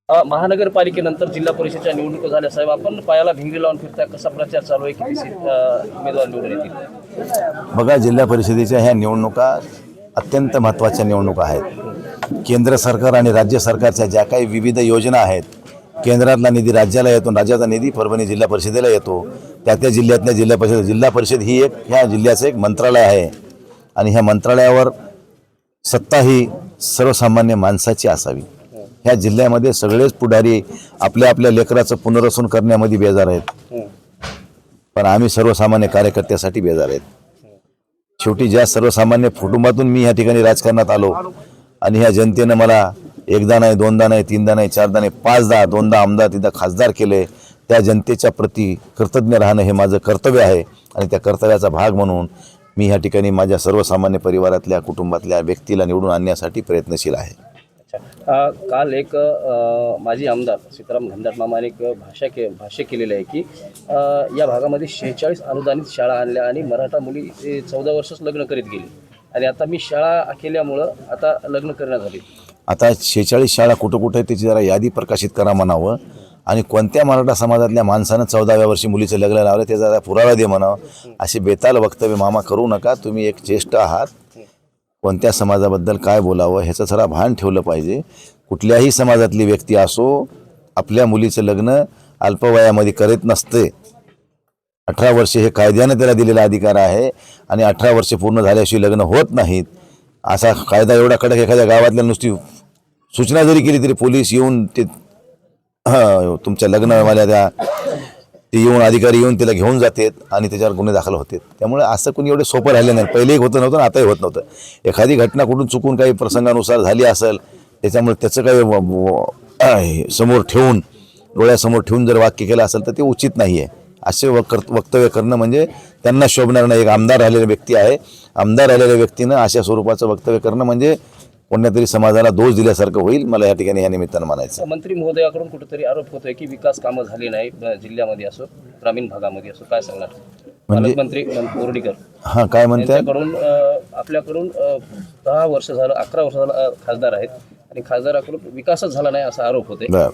महानगरपालिकेनंतर जिल्हा परिषदेच्या निवडणुका झाल्या साहेब, आपण पायाला भिंगरी लावून फिरताय, कसा प्रचार चालू आहे, किती उमेदवार निवडून येतील? बघा, जिल्हा परिषदेच्या ह्या निवडणुका अत्यंत महत्त्वाच्या निवडणुका आहेत. केंद्र सरकार आणि राज्य सरकारच्या ज्या काही विविध योजना आहेत, केंद्रातला निधी राज्याला येतो, राज्याचा निधी परभणी जिल्हा परिषदेला येतो. त्या जिल्ह्यातल्या जिल्हा परिषद ही एक ह्या जिल्ह्याचं एक मंत्रालय आहे आणि ह्या मंत्रालयावर सत्ता ही सर्वसामान्य माणसाची असावी. ह्या जिल्ह्यामध्ये सगळेच पुढारी आपल्या आपल्या लेकराचं पुनर्वसन करण्यामध्ये बेजार आहेत, पण आम्ही सर्वसामान्य कार्यकर्त्यासाठी बेजार आहेत. शेवटी ज्या सर्वसामान्य कुटुंबातून मी ह्या ठिकाणी राजकारणात आलो आणि ह्या जनतेनं मला एकदा नाही, दोनदा नाही, तीनदा नाही, चारदा नाही, पाचदा, दोनदा आमदार, तीनदा खासदार केले, त्या जनतेच्या प्रती कृतज्ञ राहणं हे माझं कर्तव्य आहे आणि त्या कर्तव्याचा भाग म्हणून मी ह्या ठिकाणी माझ्या सर्वसामान्य परिवारातल्या कुटुंबातल्या व्यक्तीला निवडून आणण्यासाठी प्रयत्नशील आहे. काल एक माजी आमदार सीताराम घनदाट मामाने एक भाष्य केलेलं आहे की या भागामध्ये 46 अनुदानित शाळा आणल्या आणि मराठा मुली 14 वर्षच लग्न करीत गेली आणि आता मी शाळा केल्यामुळं आता लग्न करण्यात झाली. आता 46 शाळा कुठं कुठं त्याची जरा यादी प्रकाशित करा म्हणावं आणि कोणत्या मराठा समाजातल्या माणसानं 14व्या वर्षी मुलीचं लग्न लावलं त्याचा जरा पुरावा दे म्हणावं. असे बेताल वक्तव्य मामा करू नका. तुम्ही एक ज्येष्ठ आहात, कोणत्या समाजाबद्दल काय बोलावं ह्याचं जरा भान ठेवलं पाहिजे. कुठल्याही समाजातली व्यक्ती असो, आपल्या मुलीचं लग्न अल्पवयामध्ये करीत नसते. 18 वर्षे हे कायद्यानं त्याला दिलेला अधिकार आहे आणि 18 वर्षे पूर्ण झाल्याशिवाय लग्न होत नाहीत. असा कायदा एवढा कडक एखाद्या गावातल्या नुसती सूचना जरी केली तरी पोलीस येऊन ते तुमच्या लग्नवाल्या ते येऊन अधिकारी येऊन त्याला घेऊन जातात आणि त्याच्यावर गुन्हे दाखल होतात. त्यामुळे असं कोणी एवढे सोपं राहिलं नाही. पहिलेही होतं नव्हतं, आताही होत नव्हतं. एखादी घटना कुठून चुकून काही प्रसंगानुसार झाली असेल त्याच्यामुळे त्याचं काही समोर ठेवून डोळ्यासमोर ठेवून जर वाक्य केलं असेल तर ते उचित नाही आहे. असे वक्तव्य करणं म्हणजे त्यांना शोभणार नाही. एक आमदार राहिलेला व्यक्ती आहे, आमदार राहिलेल्या व्यक्तीनं अशा स्वरूपाचं वक्तव्य करणं म्हणजे कोणत्या तरी समाजाला दोष दिल्यासारखं होईल. मला या ठिकाणी या निमित्तानं म्हणायचं. मंत्री महोदयाकडून कुठेतरी आरोप होतोय की विकास कामं झाली नाही जिल्ह्यामध्ये असो, ग्रामीण भागामध्ये असो, काय सांगणार? म्हणजे मंत्री बोर्डीकर हां काय म्हणतात? आपल्याकडून 10 वर्ष झालं, 11 वर्ष झालं खासदार आहेत आणि खासदाराकडून विकासच झाला नाही असा आरोप होतोय. बरं,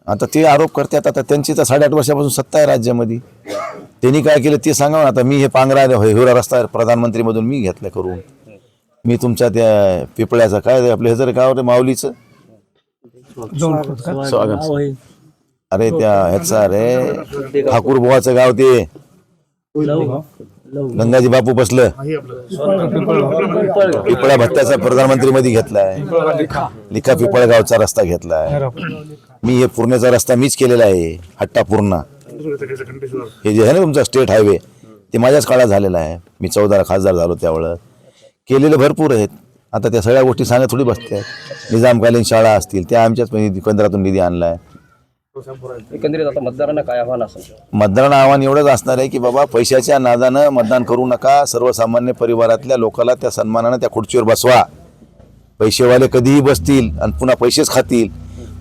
आता ते आरोप करतात. आता त्यांची तर 8.5 वर्षापासून सत्ता आहे राज्यामध्ये. त्यांनी काय केलं ते सांगा. आता मी हे पांगरा हिवरा रस्ता प्रधानमंत्रीमधून मी घेतलं करून. मी तुमच्या त्या पिपळ्याचं काय आपलं हे जर गाव रे माऊलीचं अरे त्या ह्याचा रे ठाकूरबुवाचं गाव ते गंगाजी बापू बसलं पिपळा भत्त्याचा प्रधानमंत्री मध्ये घेतलाय. लिखा पिपळगावचा रस्ता घेतलाय मी. हे पूर्णेचा रस्ता मीच केलेला आहे. हट्टा पूर्णा हे जे आहे ना तुमचा स्टेट हायवे ते माझ्याच काळात झालेला आहे. मी 14 खासदार झालो त्यावेळेस. केलेले भरपूर आहेत. आता त्या सगळ्या गोष्टी सांगत थोडी बसते. निजामकालीन शाळा असतील त्या आमच्याच केंद्रातून निधी आणलाय. एकंदरीत आता मतदारांना काय आव्हान असेल? मतदारांना आव्हान एवढंच असणार आहे की बाबा पैशाच्या नादानं मतदान करू नका. सर्वसामान्य परिवारातल्या लोकांना त्या सन्मानानं त्या खुर्चीवर बसवा. पैसेवाले कधीही बसतील आणि पुन्हा पैसेच खातील,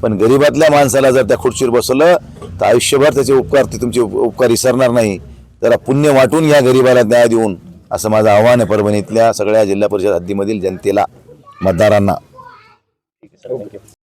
पण गरीबातल्या माणसाला जर त्या खुर्चीवर बसवलं तर आयुष्यभर त्याचे उपकार ते तुमचे उपकार विसरणार नाही. जरा पुण्य वाटून या गरीबाला न्याय देऊन असं माझं आव्हान आहे परभणीतल्या सगळ्या जिल्हा परिषद हद्दीमधील जनतेला, मतदारांना.